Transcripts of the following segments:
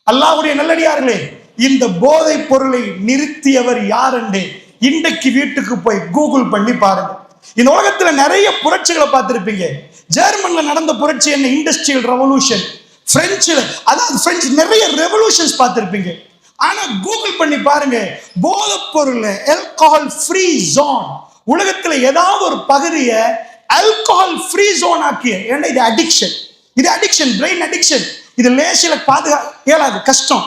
அல்லாஹ்வுடைய நல்லடியார்களே, இந்த போதை பொருளை நிறுத்தியவர் யார் என்று இன்றைக்கு வீட்டுக்கு போய் கூகுள் பண்ணி பாருங்க. இந்த உலகத்துல நிறைய புரட்சிகளை பார்த்திருப்பீங்க. ஜெர்மன்ல நடந்த புரட்சி என்ன? Industrial revolution. பிரெஞ்சு நிறைய ரெவல்யூஷன்ஸ் பார்த்திருப்பீங்க. ஆனா கூகுள் பண்ணி பாருங்க, போதைப் பொருள் ஆல்கஹால் ஃப்ரீ ஜோன், உலகத்துல ஏதாவது ஒரு பகுதியை ஆல்கஹால் ஃப்ரீ ஜோன் ஆக்கிய. ஏன்னா இது அடிக்ஷன், பிரெயின் அடிக்ஷன். இது லேசில இயலாது, கஷ்டம்.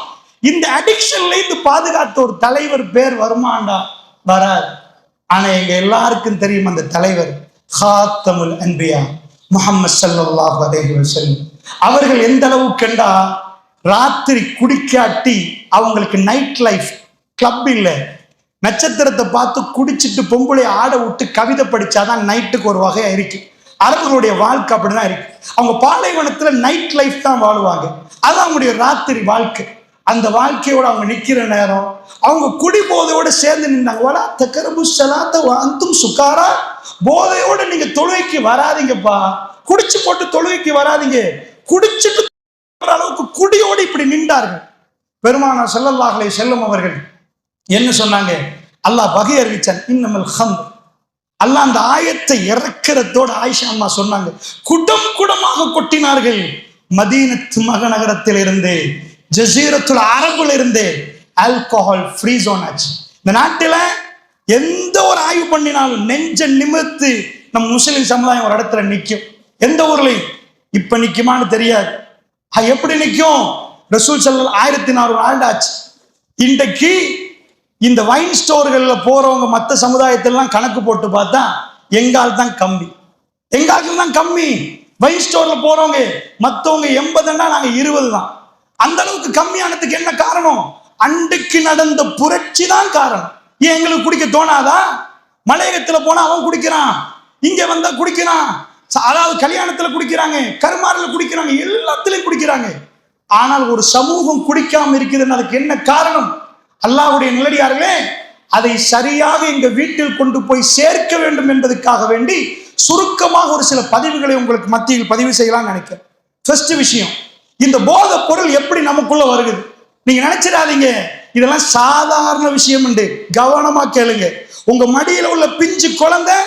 இந்த அடிக்ஷன்ல இருந்து பாதுகாத்த ஒரு தலைவர் பேர் வருமாண்டா? வராது. ஆனா எங்க எல்லாருக்கும் தெரியும் அந்த தலைவர் ஹாத்தமுல் அன்பியா முஹம்மது ஸல்லல்லாஹு அலைஹி வஸல்லம். அவர்கள் எந்த அளவுக்குண்டா, ராத்திரி குடிக்காட்டி அவங்களுக்கு நைட் லைஃப், கிளப் இல்ல, நட்சத்திரத்தை பார்த்து குடிச்சிட்டு பொம்பளை ஆட விட்டு கவிதை படிச்சாதான் நைட்டுக்கு ஒரு வகையா இருக்கு. அரபுகளுடைய வாழ்க்கை அப்படிதான் இருக்கு. அவங்க பாலைவனத்துல நைட் லைஃப் தான் வாழுவாங்க. அது அவங்களுடைய ராத்திரி வாழ்க்கை. அந்த வாழ்க்கையோட அவங்க நிக்கிற நேரம், அவங்க குடி போதையோட சேர்ந்து நின்னாங்க. சுக்காரா, போதையோட நீங்க தொழுகைக்கு வராதிங்கப்பா, குடிச்சு போட்டு தொழுகைக்கு வராதிங்க. குடிச்சிட்டு அளவுக்கு குடியோடு இப்படி நின்றார்கள். பெருமானார் ஸல்லல்லாஹு அலைஹி வஸல்லம் அவர்கள் என்ன சொன்னாங்க? அல்லாஹ் வகை அறிவிச்சான், இன்னமல் ஹம்ர். அல்லாஹ் அந்த ஆயத்தை இறக்கிறதோட ஆயிஷா அம்மா சொன்னாங்க, குடம் குடமாக கொட்டினார்கள். மதீனத்து மகநகரத்தில் இருந்து, ஜஸீரத்துல் அரபுல இருந்து ஆல்கஹால் ஃப்ரீ ஜோன் ஆச்சு. இந்த நாட்டில் எந்த ஒரு ஆய்வு பண்ணினாலும் நெஞ்ச நிமிர்த்து நம்ம முஸ்லிம் சமுதாயம் ஒரு இடத்துல நிற்கும். எந்த ஊர்லையும் இப்ப நிக்குமான்னு தெரியாது. எப்படி நிற்கும்? ரசூல் ஸல்லல்லாஹு 1400 ஆண்டு ஆச்சு. இன்றைக்கு இந்த வைன் ஸ்டோர்கள்ல போறவங்க மற்ற சமுதாயத்திலாம் கணக்கு போட்டு பார்த்தா எங்கால் தான் கம்மி, எங்கால் தான் கம்மி. வைன் ஸ்டோர்ல போறவங்க மற்றவங்க 80ன்னா நாங்க 20 தான். அந்த அளவுக்கு கம்மியானதுக்கு என்ன காரணம்? அன்றைக்கு நடந்த புரட்சி தான் காரணம். ஏன் எங்களுக்கு குடிக்க தோணாதா? மலையகத்துல போனா அவன் குடிக்கிறான், இங்க வந்தா குடிக்கிறான், அதாவது கல்யாணத்துல குடிக்கிறாங்க, கருமாரில குடிக்கிறாங்க, எல்லாத்திலையும் குடிக்கிறாங்க. ஆனால் ஒரு சமூகம் குடிக்காம இருக்குதுன்னு அதுக்கு என்ன காரணம்? அல்லாஹ்வுடைய நல்லடியார்களே, அதை சரியாக எங்க வீட்டில் கொண்டு போய் சேர்க்க வேண்டும் என்பதற்காக வேண்டி சுருக்கமாக ஒரு சில பதிவுகளை உங்களுக்கு மத்தியில் பதிவு செய்யலாம்னு நினைக்கிறேன். ஃபர்ஸ்ட் விஷயம், இந்த போதை பொருள் எப்படி நமக்குள்ள வருகிறது? நீங்க நினைச்சிடாதீங்க இதெல்லாம் சாதாரண விஷயம் என்று. கவனமா கேளுங்க. உங்க மடியில உள்ள பிஞ்சு குழந்தை,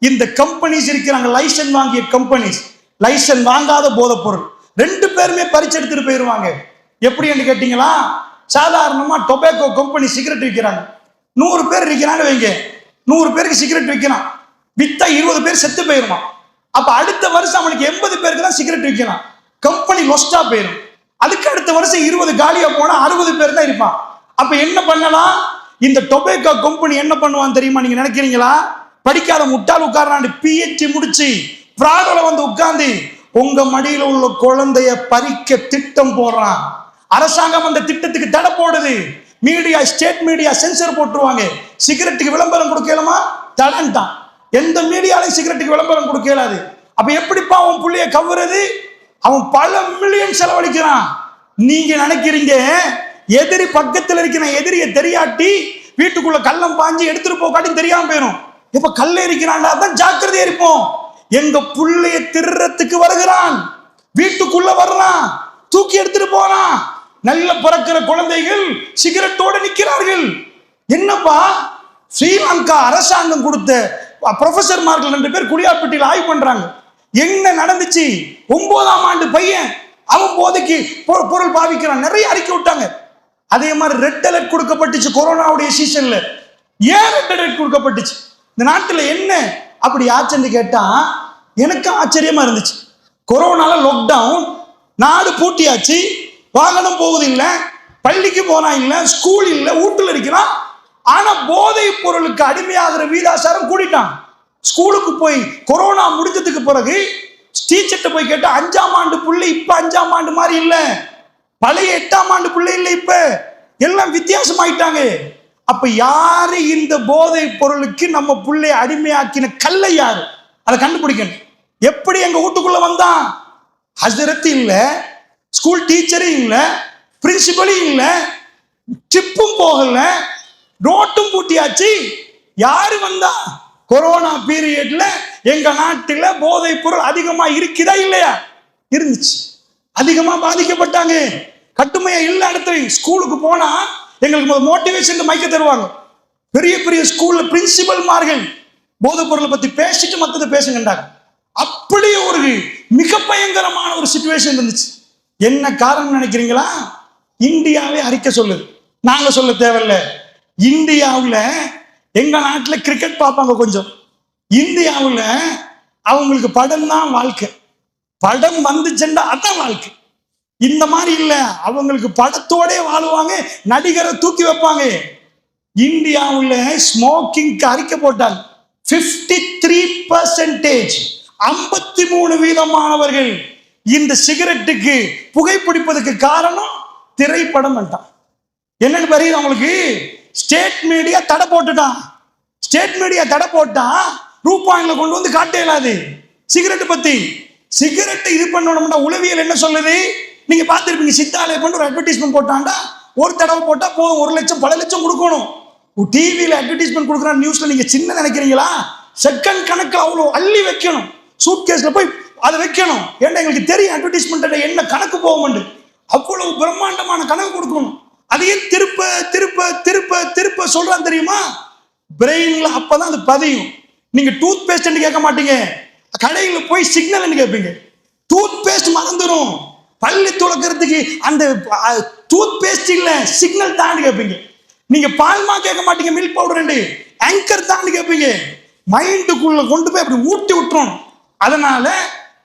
இந்த கம்பெனிஸ் இருக்கிறாங்க, லைசன்ஸ் வாங்கிய கம்பெனிஸ், லைசன்ஸ் வாங்காத போதை பொருள், 2 பேருமே பறிச்சு எடுத்துட்டு போயிருவாங்க. எப்படி என்று கேட்டீங்களா? சாதாரணமா டொபாக்கோ கம்பெனி சிகரெட் விற்கிறாங்க, 100 பேர் விற்கிறான்னு வைங்க, 100 பேருக்கு சிகரெட் விற்கிறான், வித்தா 20 பேர் செத்து போயிருவான். அப்ப அடுத்த வருஷம் அவனுக்கு 80 பேருக்கு தான் சிகரெட் விற்கிறான், கம்பெனி லொஸ்டா போயிடும். அதுக்கு அடுத்த வருஷம் 20 காலியா போனா 60 பேர் தான் இருப்பான். அப்ப என்ன பண்ணலாம்? இந்த டொபாக்கோ கம்பெனி என்ன பண்ணுவான் தெரியுமா? நீங்க நினைக்கிறீங்களா? படிக்காத முட்டாள் உட்கார்றான், PhD முடிச்சு பிராடோல வந்து உட்கார்ந்து உங்க மடியில உள்ள குழந்தைய பறிக்க திட்டம் போடுறான். அரசாங்கம் அந்த திட்டத்துக்கு தடை போடுது. மீடியா, ஸ்டேட் மீடியா சென்சர் போட்டுருவாங்க. சிகரெட்டுக்கு விளம்பரம் கொடுக்கலாமா? தடன்ட்டான். எந்த மீடியாலையும் சிகரெட்டுக்கு விளம்பரம் கொடுக்க இயலாது. அப்ப எப்படிப்பா அவன் புள்ளைய கவுறது? அவன் பல மில்லியன் செலவழிக்கிறான். நீங்க நினைக்கிறீங்க எதிரி பக்கத்தில் இருக்கிற எதிரியை தெரியாட்டி வீட்டுக்குள்ள கள்ளம் பாஞ்சு எடுத்துட்டு போகாட்டி தெரியாம போயிடும். இப்ப கல்ல இருக்கிறான்டா தான் ஜாக்கிரதையா இருப்போம். எங்க புள்ளைய திருறத்துக்கு வருகிறான், வீட்டுக்குள்ள வரலாம், தூக்கி எடுத்துட்டு போறான். நல்ல பிறக்கிற குழந்தைகள் சிகரெட்டோட நிற்கிறார்கள். என்னப்பா? ஸ்ரீலங்கா அரசாங்கம் கொடுத்த ப்ரொஃபசர்மார்கள் 2 பேர் குடியாப்பட்டியில் ஆய்வு பண்றாங்க. என்ன நடந்துச்சு? 9ஆம் ஆண்டு பையன், அவன் போதைக்கு பொருள் பாவிக்கிறான். நிறைய அறிக்கை விட்டாங்க. அதே மாதிரி ரெட் அலர்ட் கொடுக்கப்பட்டுச்சு கொரோனாவுடைய சீசன்ல. ஏன் ரெட் அலர்ட் கொடுக்கப்பட்டுச்சு? இந்த நாட்டில் என்ன அப்படி ஆச்சுன்னு கேட்டா எனக்கு ஆச்சரியமா இருந்துச்சு. கொரோனால லாக்டவுன், நாடு பூட்டியாச்சு, வாகனம் போகுது இல்லை, பள்ளிக்கு போனா இல்லை, ஸ்கூல் இல்லை, வீட்டுல இருக்கிறான். ஆனா போதை பொருளுக்கு அடிமையாகிற வீதாசாரம் கூடிட்டான். ஸ்கூலுக்கு போய் கொரோனா முடிஞ்சதுக்கு பிறகு டீச்சர்ட்ட போய் கேட்டா 5ஆம் ஆண்டு பிள்ளை இப்ப 5ஆம் ஆண்டு மாதிரி இல்ல, பழைய 8ஆம் ஆண்டு பிள்ளை இல்லை, இப்ப எல்லாம் வித்தியாசமாயிட்டாங்க. அப்ப யாரு இந்த போதை பொருளுக்கு நம்ம பிள்ளைய அடிமையாக்கின கல்லை யாரு? அதை கண்டுபிடிக்கணும். எப்படி எங்க வீட்டுக்குள்ள வந்தான்? ஹசரத்து இல்ல, ஸ்கூல் டீச்சரும் இல்ல, பிரின்சிபலும் இல்ல, டிப்பும் போகல, ரோட்டும் பூட்டியாச்சு. யாரு வந்தா? கொரோனா பீரியட்ல எங்க நாட்டில் போதை பொருள் அதிகமா இருக்குதா இல்லையா? இருந்துச்சு. அதிகமா பாதிக்கப்பட்டாங்க. கட்டுமையா இல்ல. அடுத்து ஸ்கூலுக்கு போனா எங்களுக்கு மோட்டிவேஷன் மைக்க தருவாங்க. பெரிய பெரிய ஸ்கூல்ல பிரின்சிபல்மார்கள் போதைப் பொருளை பத்தி பேசிட்டு மத்ததை பேசுங்கண்டாங்க. அப்படி ஒரு மிக பயங்கரமான ஒரு சிச்சுவேஷன் இருந்துச்சு. என்ன காரணம் நினைக்கிறீங்களா? இந்தியாவே அறிக்கை சொல்லுது, நாங்க சொல்ல தேவையில்ல. இந்தியாவுல எங்க நாட்டுல கிரிக்கெட் பார்ப்பாங்க கொஞ்சம். இந்தியாவுல அவங்களுக்கு படம் தான் வாழ்க்கை. படம் வந்துச்சுன்னா அதான் வாழ்க்கை. இந்த மாதிரி இல்ல, அவங்களுக்கு படத்தோட வாழுவாங்க, நடிகரை தூக்கி வைப்பாங்க. இந்தியாவுல ஸ்மோக்கிங்க்கு அறிக்கை போட்டாங்க. 53% 53% இந்த சிகரெட்டுக்கு புகைப்பிடிப்பதற்கு காரணம் திரைப்படம். என்னன்னு தெரியுது அவங்களுக்கு? ஸ்டேட் மீடியா தடை போட்டுட்டான். ஸ்டேட் மீடியா தடை போட்டா ரூபாயில கொண்டு வந்து காட்ட இயலாது. சிகரெட் பத்தி சிகரெட் இது பண்ணணும்னா உளவியல் என்ன சொல்லுது? நீங்க பார்த்திருப்பீங்க, சித்தாலய பண்ண ஒரு அட்வர்டைஸ்மெண்ட் போட்டாண்டா ஒரு தடவை போட்டா போதும் 1 லட்சம் பல லட்சம் கொடுக்கணும். டிவியில அட்வர்டைஸ்மெண்ட் கொடுக்குற நியூஸ்ல நீங்க சின்ன நினைக்கிறீங்களா? செகண்ட் கணக்கில் அவ்வளோ அள்ளி வைக்கணும். சூட் கேஸ்ல போய் அதை வைக்கணும். ஏன்னா எங்களுக்கு தெரியும் அட்வர்டைஸ்மெண்ட் என்ன கணக்கு போகும். அவ்வளவு பிரம்மாண்டமான கணக்கு கொடுக்கணும். அதையே திருப்ப திருப்ப திருப்ப திருப்ப சொல்றான் தெரியுமா? பிரெயின்ல அப்பதான் அது பதியும். நீங்க டூத் பேஸ்ட் கேட்க மாட்டீங்க, கடையில போய் சிக்னல் கேட்பீங்க. டூத் பேஸ்ட் மறந்துடும். பள்ளி துளக்கிறதுக்கு அந்த டூத் பேஸ்ட் இல்ல சிக்னல் தாண்டி கேட்பீங்க. நீங்க பால்மா கேட்க மாட்டீங்க, மில்க் பவுடர் ஆங்கர் தாண்டி கேட்பீங்க. மைண்டுக்குள்ள கொண்டு போய் அப்படி ஊட்டி விட்டுரும். அதனால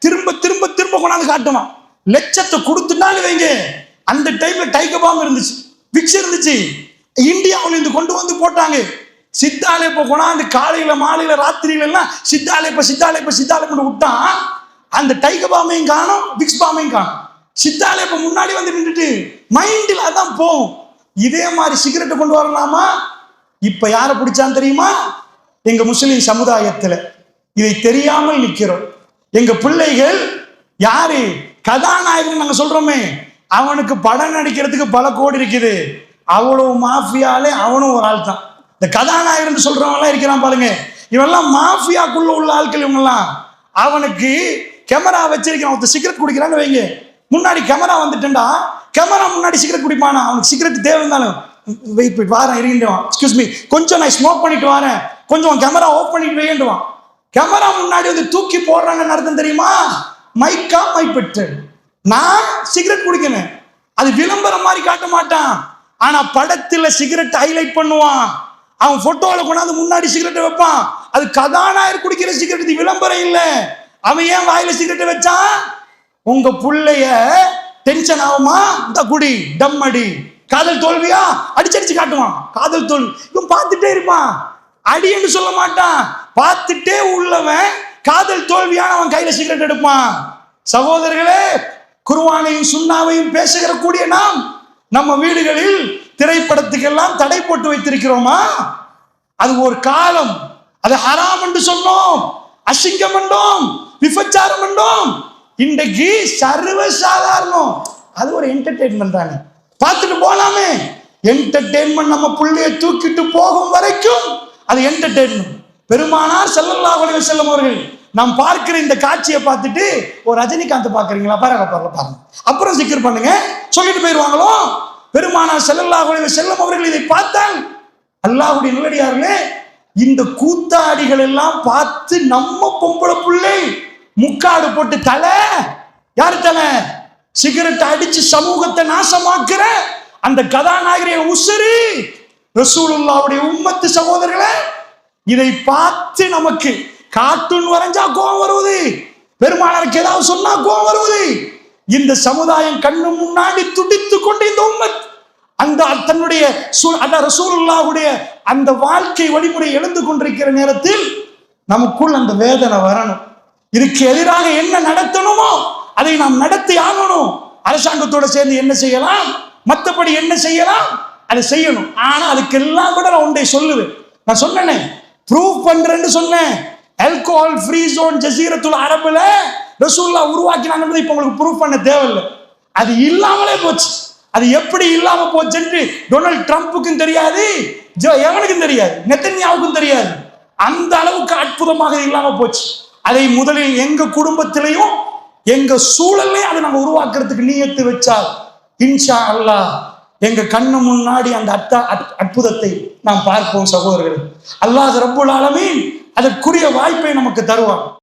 திரும்ப திரும்ப திரும்ப கொண்டாந்து காட்டுவான். லட்சத்தை கொடுத்துட்டாலும் வைங்க. அந்த டைம்ல டைகர் பாம் இருந்துச்சு, விக்ஸ் இருந்துச்சு. இந்தியாவில் இருந்து கொண்டு வந்து போட்டாங்க. சித்தாலயப்ப கொண்டாந்து காலையில மாலையில ராத்திரியில எல்லாம் சித்தாலயப்ப சித்தாலயப்ப சித்தாலயப்ப விட்டான். அந்த டைகர் பாமையும் காணும், விக்ஸ் பாமையும் காணும். சித்தாலயப்ப முன்னாடி வந்து நின்றுட்டு மைண்டில் அதான் போகும். இதே மாதிரி சிகரெட்டை கொண்டு வரலாமா? இப்ப யாரை பிடிச்சான்னு தெரியுமா? எங்க முஸ்லிம் சமுதாயத்துல இதை தெரியாமல் நிக்கிறோம். எங்க பிள்ளைகள் யாரு கதாநாயகன் நாங்க சொல்றோமே, அவனுக்கு படம் நடிக்கிறதுக்கு பல கோடி இருக்குது. அவ்வளவு மாஃபியாலே அவனும் ஒரு ஆள் தான். இந்த கதாநாயகன் சொல்றவங்க இருக்கிறான் பாருங்க, இவெல்லாம் மாஃபியாக்குள்ள உள்ள ஆட்கள். இவங்கெல்லாம் அவனுக்கு கேமரா வச்சிருக்கான். ஒருத்தர் சிகரெட் குடிக்கிறான்னு வைங்க, முன்னாடி கேமரா வந்துட்டா கேமரா முன்னாடி சிகரெட் குடிப்பானா? அவனுக்கு சிகரெட் தேவை இருந்தாலும் வெயிட் போயிட்டு வாரேன் இருந்துவான். எக்ஸ்கியூஸ் மீ, கொஞ்சம் நான் ஸ்மோக் பண்ணிட்டு வரேன், கொஞ்சம் கேமரா ஆஃப் பண்ணிட்டு வைண்டுவான். கேமரா முன்னாடி வந்து தூக்கி போடுறாங்கன்னு அர்த்தம் தெரியுமா? மைக்கா மைப்பெற்று நான் சிகரெட் குடிக்கணும். அது விளம்பரம் மாதிரி காட்ட மாட்டான். ஆனா படத்துல சிகரெட் ஹைலைட் பண்ணுவான். அவன் போட்டோல கொண்டாந்து முன்னாடி சிகரெட்டை வைப்பான். அது கதாநாயகர் குடிக்கிற சிகரெட், இது விளம்பரம் இல்ல. அவன் ஏன் வாயில சிகரெட்டை வச்சான்? உங்க புள்ளைய டென்ஷன் ஆகுமா? இந்த குடி டம் அடி. காதல் தோல்வியா? அடிச்சடிச்சு காட்டுவான். காதல் தோல்வி இவன் பார்த்துட்டே இருப்பான். அடின்னு சொல்ல மாட்டான். பார்த்துட்டே உள்ளவன் காதல் தோல்வியான அவன் கையில சிகரெட் எடுப்பான். சகோதரர்களே, குர்ஆனையும் சுன்னாவையும் பேசுகிற கூடிய நாம் நம்ம வீடுகளில் திரைப்படத்துக்கெல்லாம் தடை போட்டு வைத்திருக்கிறோமா? அது ஒரு காலம். அது ஹராம் என்று சொன்னோம், அசிங்கம் என்றோம், விபச்சாரம் என்றோம். இன்றைக்கு சர்வ சாதாரணம். அது ஒரு என்டர்டெயின்மெண்ட் தானே, பார்த்துட்டு போலாமே. என்டர்டெயின்மெண்ட் நம்ம பிள்ளைய தூக்கிட்டு போகும் வரைக்கும் அது என்டர்டெயின்மெண்ட். பெருமானார் ஸல்லல்லாஹு அலைஹி வஸல்லம் அவர்கள் நாம் பார்க்கிற இந்த காட்சியை பார்த்துட்டு ஒரு ரஜினிகாந்த் பார்க்குறீங்களா? பாருங்க, அப்புறம் சிக்கர் பண்ணுங்க சொல்லிட்டு போயிடுவாங்களோ. பெருமானார் ஸல்லல்லாஹு அலைஹி வஸல்லம் அவர்கள் இதை பார்த்தால், அல்லாஹ்வுடைய நல்லடியார்களே, இந்த கூத்தாடிகள் எல்லாம் பார்த்து நம்ம பொம்பளை பிள்ளை முக்காடு போட்டு தலை, யாரு தலை? சிகரெட் அடிச்சு சமூகத்தை நாசமாக்குற அந்த கதாநாயகரை உசுரி ரசூலுல்லாஹ்வுடைய உம்மத்து சகோதரர்களே, இதை பார்த்து நமக்கு கார்ட்டூன் வரைஞ்சா கோபம் வருவது, பெருமானாருக்கு ஏதாவது சொன்னா கோபம் வருவது. இந்த சமுதாயம் கண்ணு முன்னாடி துடித்து கொண்டு இந்த உம்மத் அந்த தன்னுடைய ரசூலுல்லாஹ்வுடைய அந்த வாழ்க்கை வழிமுறை எழுந்து கொண்டிருக்கிற நேரத்தில் நமக்குள் அந்த வேதனை வரணும். இதுக்கு எதிராக என்ன நடத்தணுமோ அதை நாம் நடத்தி ஆகணும். அரசாங்கத்தோட சேர்ந்து என்ன செய்யலாம், மற்றபடி என்ன செய்யலாம் அதை செய்யணும். ஆனா அதுக்கெல்லாம் கூட நான் ஒன்றை சொல்லுவேன். நான் சொன்னேனே, ப்ரூவ் பண்றேன்னு சொன்னேன். ஆல்கஹால் ஃப்ரீ ஜோன் ஜசீரத்துல் அரபுல ரசூலுல்லாஹ் உருவாக்கினாங்கன்றது இப்ப உங்களுக்கு ப்ரூவ் பண்ண தேவையில்லை. அது இல்லாமலே போச்சு. அது எப்படி இல்லாம போச்சுன்னு டொனால்ட் ட்ரம்ப்புக்கும் தெரியாது, எவனுக்கும் தெரியாது, நெத்தன்யாவுக்கும் தெரியாது. அந்த அளவுக்கு அற்புதமாக இல்லாம போச்சு. அதை முதலில் எங்க குடும்பத்திலையும் எங்க சூழலையும் அதை நம்ம உருவாக்குறதுக்கு நியத்து வச்சால் இன்ஷா அல்லாஹ் எங்க கண்ணு முன்னாடி அந்த அற்புதத்தை நாம் பார்ப்போம் சகோதரர்கள். அல்லாஹ் ரப்புல் ஆலமீன் அதற்குரிய வாய்ப்பை நமக்கு தருவான்.